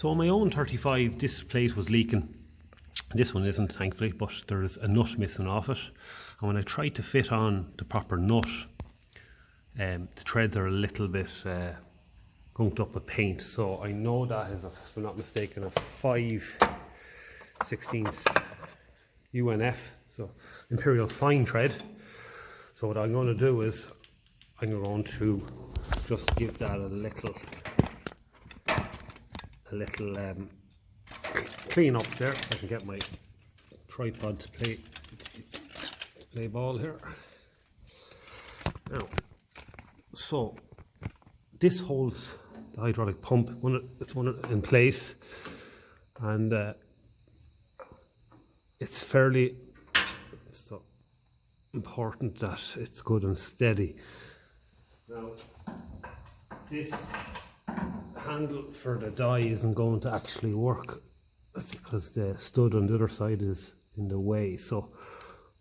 So my own 35, this plate was leaking. This one isn't, thankfully, but there is a nut missing off it. And when I tried to fit on the proper nut, the threads are a little bit gunked up with paint. So I know that is, if I'm not mistaken, a 5/16 UNF, so Imperial Fine Thread. So what I'm going to do is I'm going to just give that a little clean up there, so I can get my tripod to play ball here. Now, so this holds the hydraulic pump. It's in place, and it's fairly important that it's good and steady. Now, this handle for the die isn't going to actually work. That's because the stud on the other side is in the way. So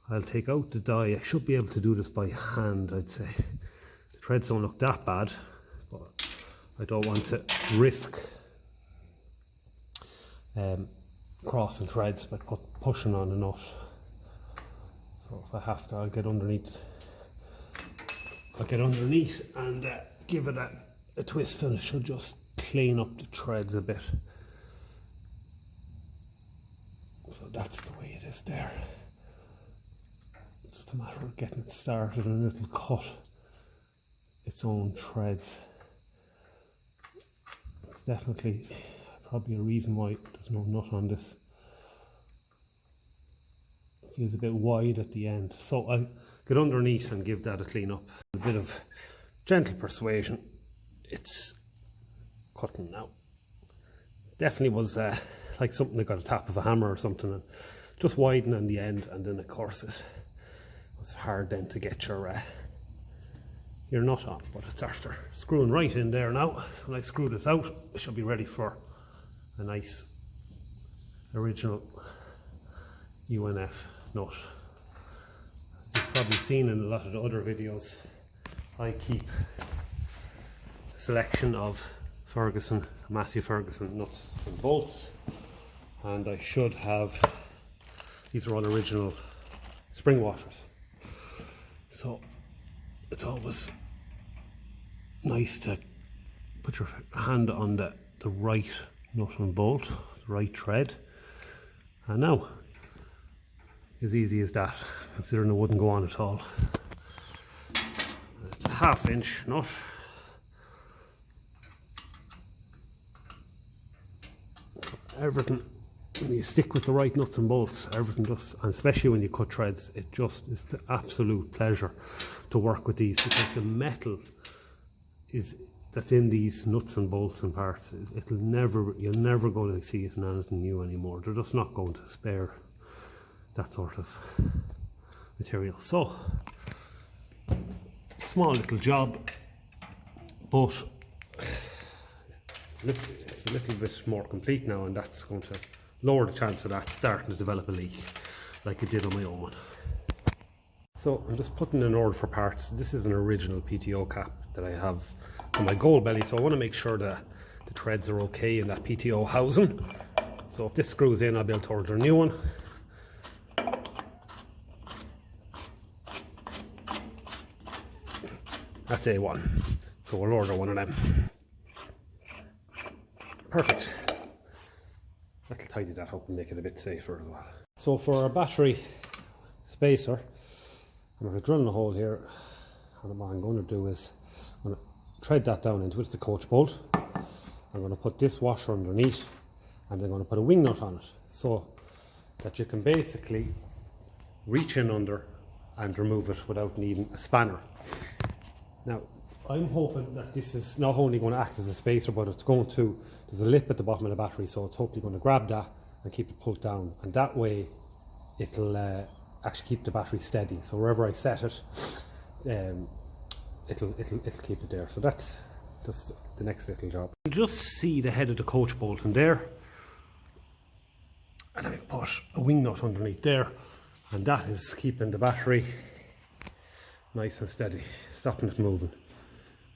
I'll take out the die. I should be able to do this by hand, I'd say. The threads don't look that bad, but I don't want to risk crossing threads by pushing on a nut. So if I have to, I'll get underneath and give it a twist, and it should just clean up the threads a bit. So that's the way it is there. Just a matter of getting it started, and it'll cut its own threads. It's definitely probably a reason why there's no nut on this. It feels a bit wide at the end. So I'll get underneath and give that a clean up. A bit of gentle persuasion. It's cutting now. Definitely was like something that got a tap of a hammer or something, and just widen on the end, and then of course it was hard then to get your nut on, but it's after screwing right in there now. So when I screw this out, it should be ready for a nice original UNF nut. As you've probably seen in a lot of the other videos, I keep a selection of Massey Ferguson nuts and bolts, and I should have, these are all original spring washers, so it's always nice to put your hand on the right nut and bolt, the right thread. And now, as easy as that, considering it wouldn't go on at all. It's a 1/2 inch nut. Everything, when you stick with the right nuts and bolts, everything just, and especially when you cut threads, it just is the absolute pleasure to work with these, because the metal that's in these nuts and bolts and parts, you're never going to see it in anything new anymore. They're just not going to spare that sort of material. So small little job, but it's a little bit more complete now, and that's going to lower the chance of that starting to develop a leak like it did on my own one. So I'm just putting in order for parts. This is an original PTO cap that I have on my gold belly, so I want to make sure that the threads are okay in that PTO housing. So if this screws in, I'll be able to order a new one. That's A1, so we'll order one of them. Perfect. That'll tidy that up and make it a bit safer as well. So for our battery spacer, I'm going to drill a hole here, and what I'm going to do is I'm going to thread that down into it. It's the coach bolt. I'm going to put this washer underneath, and I'm going to put a wing nut on it, so that you can basically reach in under and remove it without needing a spanner. Now, I'm hoping that this is not only going to act as a spacer, but it's going to, there's a lip at the bottom of the battery, so it's hopefully going to grab that and keep it pulled down, and that way it'll actually keep the battery steady. So wherever I set it, it'll keep it there. So that's just the next little job. You just see the head of the coach bolt in there, and I put a wing nut underneath there, and that is keeping the battery nice and steady, stopping it moving.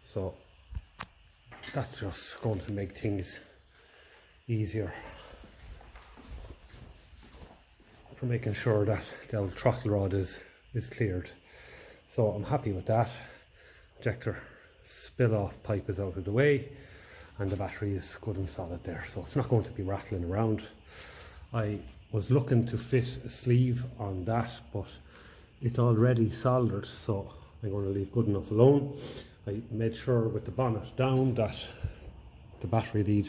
So that's just going to make things easier for making sure that the old throttle rod is cleared. So I'm happy with that. Injector spill off pipe is out of the way, and the battery is good and solid there, so it's not going to be rattling around. I was looking to fit a sleeve on that, but it's already soldered, so I'm going to leave good enough alone. I made sure with the bonnet down that the battery lead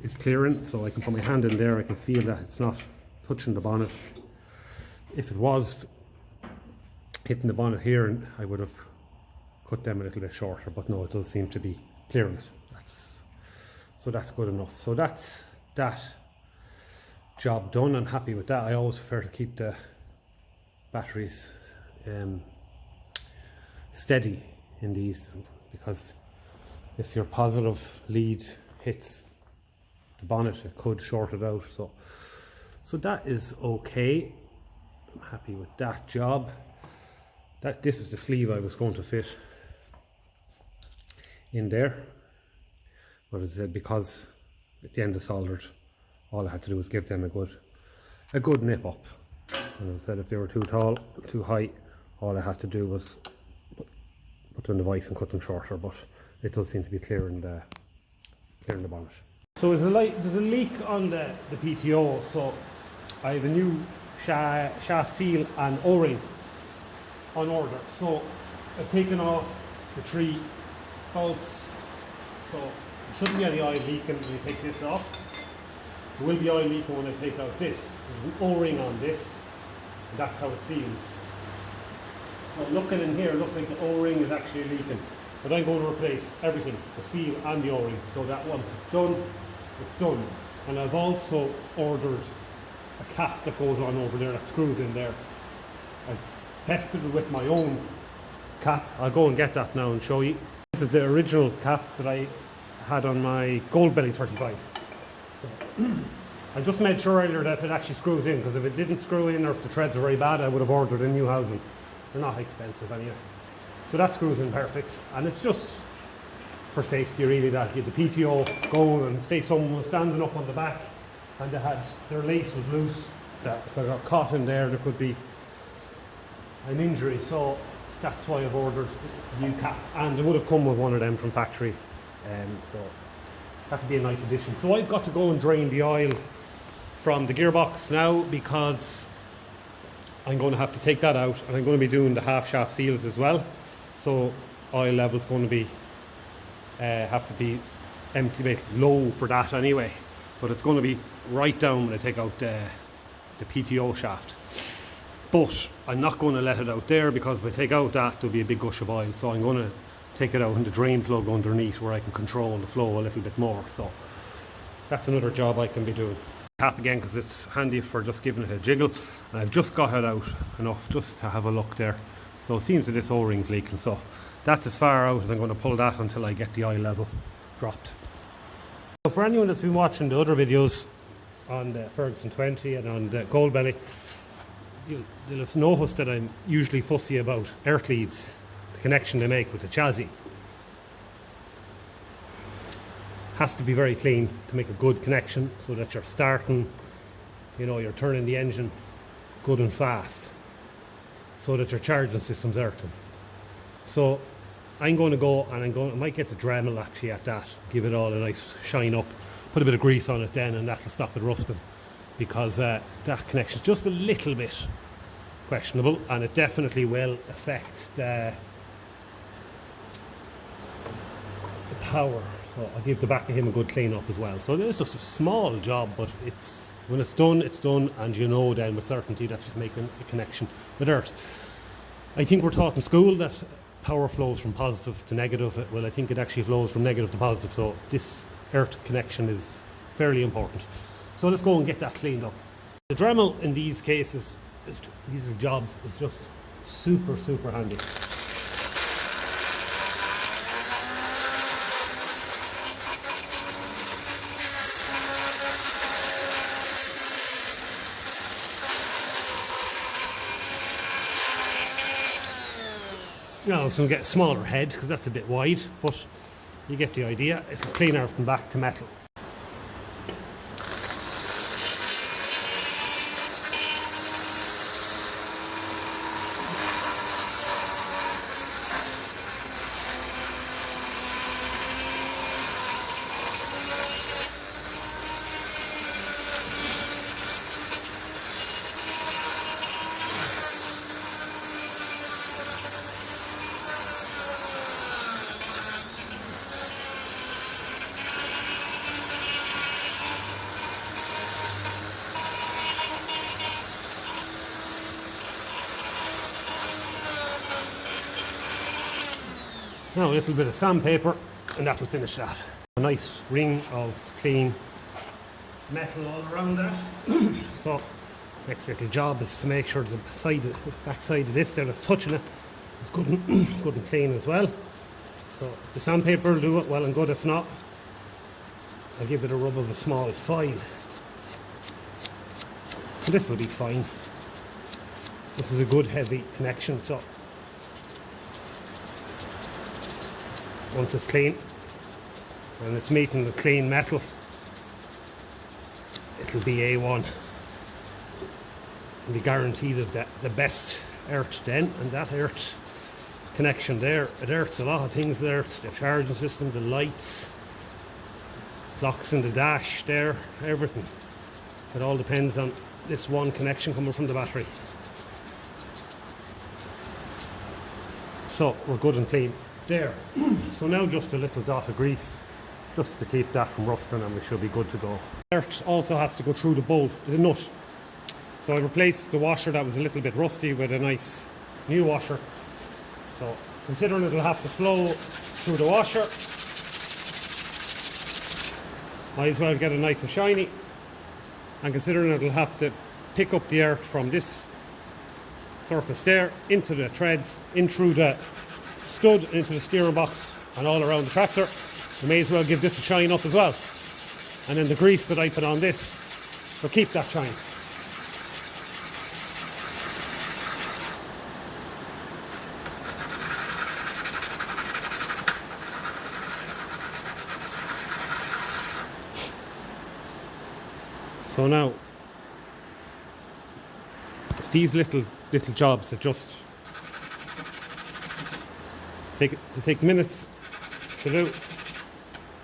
is clearing, so I can put my hand in there. I can feel that it's not touching the bonnet. If it was hitting the bonnet here, and I would have cut them a little bit shorter, but no, it does seem to be clearing it. So that's good enough. So that's that job done. I'm happy with that. I always prefer to keep the batteries steady in these, because if your positive lead hits the bonnet, it could short it out. So that is okay. I'm happy with that job. This is the sleeve I was going to fit in there, but as I said, because at the end is soldered, all I had to do was give them a good nip up. And as I said, if they were too tall, too high, all I had to do was put them in the vise and cut them shorter. But it does seem to be clearing the bonnet. So there's a leak on the PTO, so I have a new shaft seal and O-ring on order. So I've taken off the 3 bulbs, so there shouldn't be any oil leaking when you take this off. There will be oil leaking when I take out this. There's an O-ring on this, and that's how it seals. So looking in here, it looks like the O-ring is actually leaking, but I'm going to replace everything, the seal and the O-ring, so that once it's done, it's done. And I've also ordered a cap that goes on over there, that screws in there. I've tested it with my own cap. I'll go and get that now and show you. This is the original cap that I had on my Gold Belly 35. So I just made sure earlier that it actually screws in, because if it didn't screw in or if the threads are very bad, I would have ordered a new housing. They're not expensive anyway. So that screws in perfect, and it's just for safety really, that you the PTO go, and say someone was standing up on the back and their lace was loose, that if I got caught in there, there could be an injury. So that's why I've ordered a new cap, and it would have come with one of them from factory, so that would be a nice addition. So I've got to go and drain the oil from the gearbox now, because I'm going to have to take that out, and I'm going to be doing the half shaft seals as well. So oil level's going to be have to be empty, low for that anyway, but it's going to be right down when I take out the PTO shaft. But I'm not going to let it out there, because if I take out that, there'll be a big gush of oil. So I'm going to take it out in the drain plug underneath, where I can control the flow a little bit more. So that's another job I can be doing. Cap again, because it's handy for just giving it a jiggle, and I've just got it out enough just to have a look there. So it seems that this O-ring's leaking, so that's as far out as I'm going to pull that until I get the oil level dropped. So for anyone that's been watching the other videos on the Ferguson 20 and on the Gold Belly, you'll have noticed that I'm usually fussy about earth leads, the connection they make with the chassis. Has to be very clean to make a good connection, so that you're starting, you're turning the engine good and fast, so that your charging system's earthing. So I'm going to go, and I might get the Dremel actually at that, give it all a nice shine up, put a bit of grease on it then, and that'll stop it rusting, because that connection's just a little bit questionable, and it definitely will affect the power. So I'll give the back of him a good clean up as well. So it's just a small job, but when it's done, and then with certainty that she's making a connection with earth. I think we're taught in school that power flows from positive to negative. Well, I think it actually flows from negative to positive, so this earth connection is fairly important. So let's go and get that cleaned up. The Dremel in these cases, these jobs, is just super, super handy. So we'll get a smaller head, because that's a bit wide, but you get the idea. It'll clean everything back to metal. Now a little bit of sandpaper and that will finish that. A nice ring of clean metal all around that. So next little job is to make sure the back side of this that is touching it is good and clean as well. So if the sandpaper will do it, well and good. If not, I'll give it a rub of a small foil. And this will be fine. This is a good heavy connection, so once it's clean and it's meeting the clean metal, it'll be A1. And be guaranteed of the best earth then, and that earth connection there, it earths a lot of things there. It's the charging system, the lights, locks in the dash there, everything. So it all depends on this one connection coming from the battery. So we're good and clean there. So now just a little dot of grease just to keep that from rusting and we should be good to go. Earth also has to go through the bolt, the nut. So I replaced the washer that was a little bit rusty with a nice new washer. So considering it'll have to flow through the washer, might as well get it nice and shiny. And considering it'll have to pick up the earth from this surface there into the threads, in through the stud, into the steering box and all around the tractor, we may as well give this a shine up as well. And then the grease that I put on this will keep that shine. So now, it's these little jobs that just take minutes to do,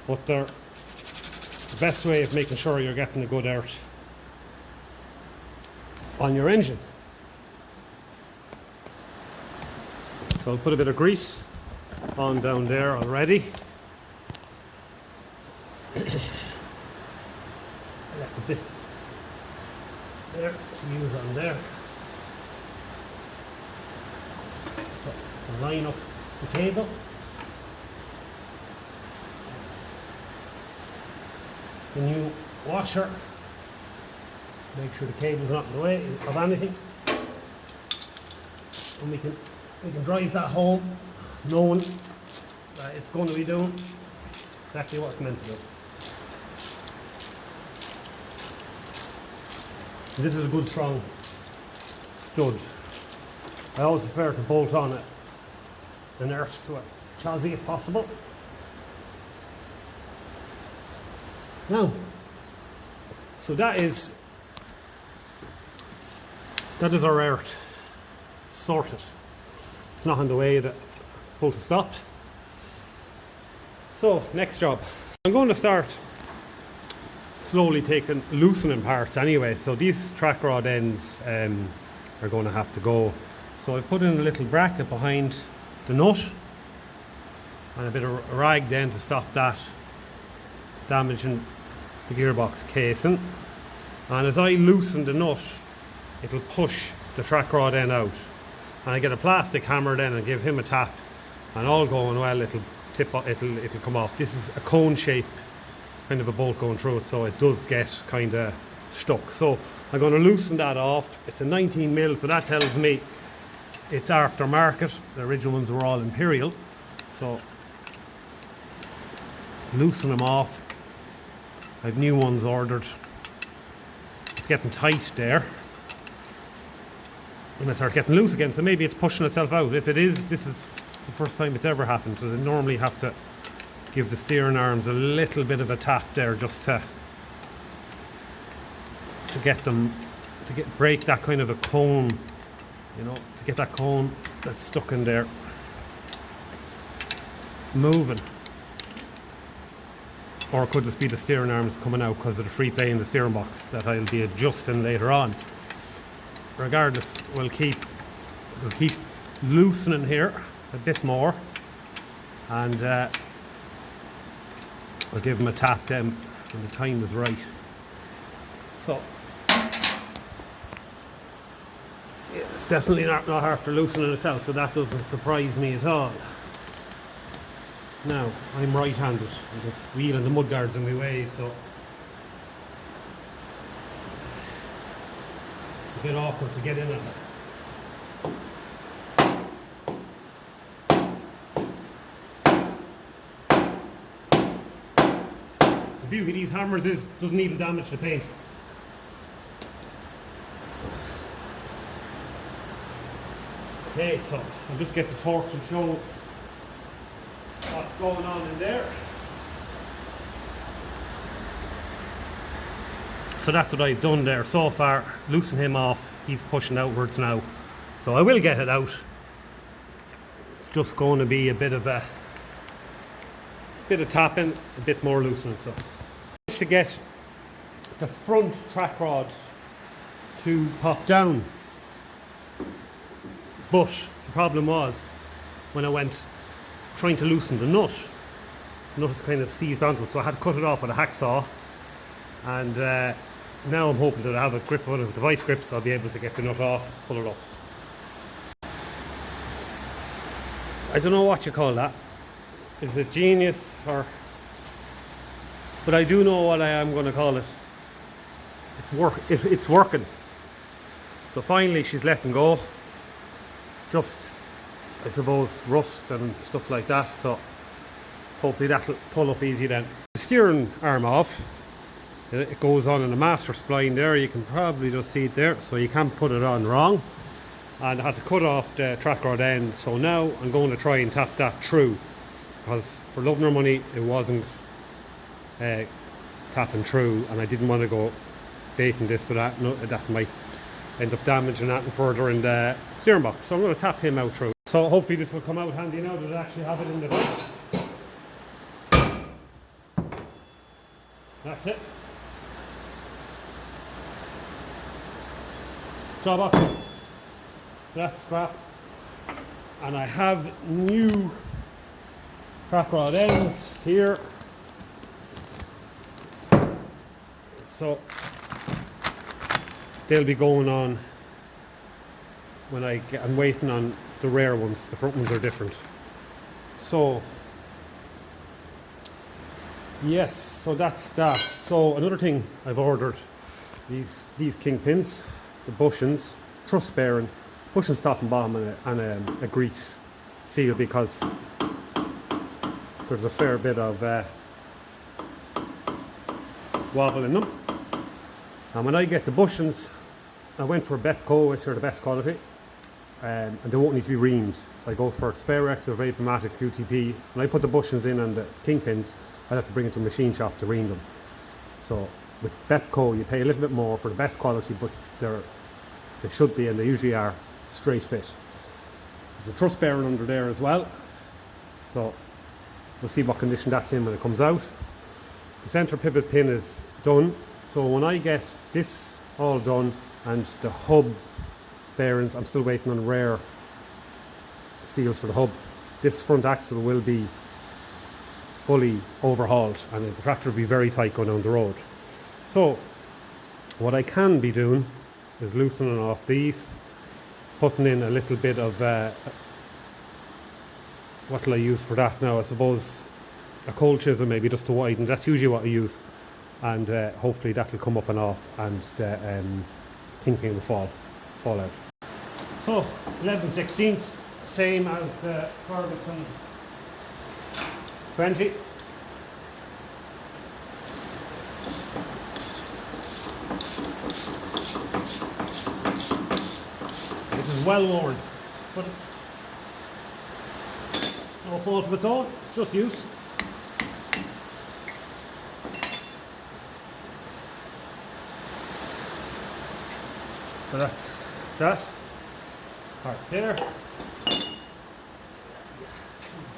but they're the best way of making sure you're getting a good earth on your engine. So I'll put a bit of grease on down there already. I left a bit there to use on there. So I'll line up the cable. The new washer. Make sure the cable's not in the way of anything. And we can drive that home knowing that it's going to be doing exactly what it's meant to do. This is a good strong stud. I always prefer to bolt on an earth to a chassis if possible. Now, so that is our earth sorted. It's not on the way to pull to stop. So next job, I'm going to start slowly loosening parts anyway. So these track rod ends are going to have to go. So I've put in a little bracket behind the nut and a bit of rag then to stop that damaging the gearbox casing. And as I loosen the nut, it'll push the track rod end out. And I get a plastic hammer then and give him a tap, and all going well, it'll come off. This is a cone shape kind of a bolt going through it, so it does get kind of stuck. So I'm going to loosen that off. It's a 19mm, so that tells me it's aftermarket. The original ones were all Imperial. So loosen them off. I've new ones ordered. It's getting tight there. And I start getting loose again, so maybe it's pushing itself out. If it is, this is the first time it's ever happened. So they normally have to give the steering arms a little bit of a tap there just to get them break that kind of a cone, you know, to get that cone that's stuck in there moving. Or it could just be the steering arms coming out because of the free play in the steering box that I'll be adjusting later on. Regardless, we'll keep loosening here a bit more, and I'll give them a tap then when the time is right. So yeah, it's definitely not after loosening itself, so that doesn't surprise me at all. Now, I'm right-handed, and the wheel and the mudguard's in my way, so it's a bit awkward to get in it. The beauty of these hammers is it doesn't even damage the paint. Okay, so I'll just get the torch and show what's going on in there. So that's what I've done there so far. Loosen him off. He's pushing outwards now. So I will get it out. It's just going to be a bit of tapping, a bit more loosening. So to get the front track rod to pop down. But the problem was when I went trying to loosen the nut is kind of seized onto it, so I had to cut it off with a hacksaw, and now I'm hoping that I have a grip on it with the vice grip, so I'll be able to get the nut off, pull it up. I don't know what you call that. Is it genius or... But I do know what I am going to call it. It's working. So finally she's letting go. Just, I suppose, rust and stuff like that, so hopefully that'll pull up easy then. The steering arm off, it goes on in a master spline there, you can probably just see it there, so you can't put it on wrong. And I had to cut off the track rod end, so now I'm going to try and tap that through, because for love nor money it wasn't tapping through, and I didn't want to go baiting this or that. No, that might end up damaging that and further in the steering box, so I'm going to tap him out through. So hopefully this will come out handy now that I actually have it in the box. That's it. Jaw box. That's scrap. And I have new track rod ends here. So they'll be going on when I'm waiting on the rare ones. The front ones are different. So yes, so that's that. So another thing I've ordered, these kingpins, the bushings, truss bearing, bushings top and bottom, and a grease seal, because there's a fair bit of wobble in them. And when I get the bushings, I went for Bepco, which are the best quality, and they won't need to be reamed. If I go for Sparex or Vapomatic QTP, when I put the bushings in and the kingpins, I'd have to bring it to a machine shop to ream them. So with Bepco, you pay a little bit more for the best quality, but they should be, and they usually are, straight fit. There's a truss bearing under there as well, so we'll see what condition that's in when it comes out. The centre pivot pin is done, so when I get this all done and the hub bearings, I'm still waiting on rare seals for the hub. This front axle will be fully overhauled and the tractor will be very tight going down the road. So what I can be doing is loosening off these, putting in a little bit of what will I use for that now? I suppose a cold chisel maybe, just to widen. That's usually what I use, and hopefully that will come up and off, and the kingpin will fall out. So 11/16, same as the Ferguson 20. This is well worn, but no fault of its own, it's just use. So that's that part there.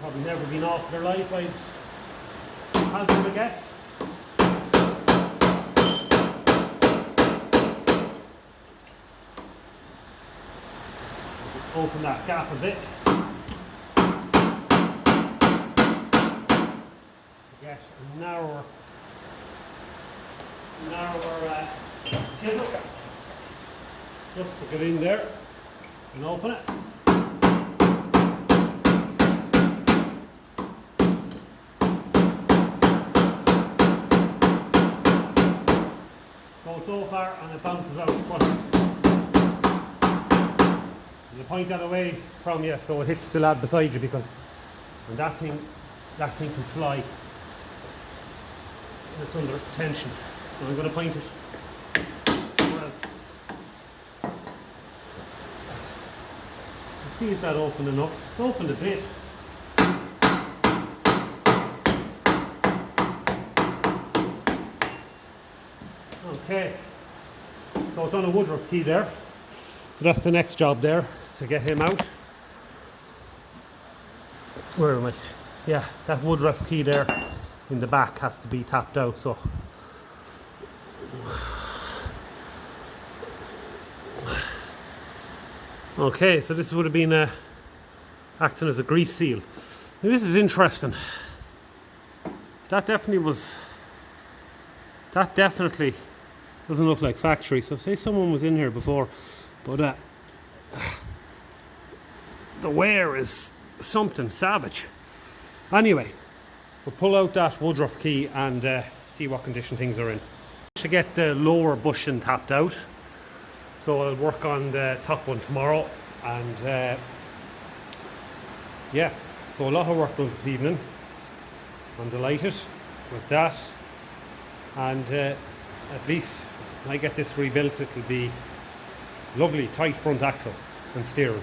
Probably never been off their life, I'd hazard a guess. Open that gap a bit to get a narrower chisel, just to get in there and open it. so far and it bounces out. But you point that away from you so it hits the lad beside you, because when that thing can fly, it's under tension. So I'm going to point it somewhere else. See if that opened enough. It's opened a bit. Okay, so it's on a woodruff key there. So that's the next job there, to get him out. Where am I? Yeah, that woodruff key there in the back has to be tapped out. So okay, so this would have been acting as a grease seal. Now this is interesting. That definitely doesn't look like factory. So say someone was in here before, but the wear is something savage. Anyway, we'll pull out that woodruff key and see what condition things are in. To get the lower bushing tapped out, so I'll work on the top one tomorrow, and yeah, so a lot of work done this evening. I'm delighted with that, and at least when I get this rebuilt, it'll be lovely tight front axle and steering.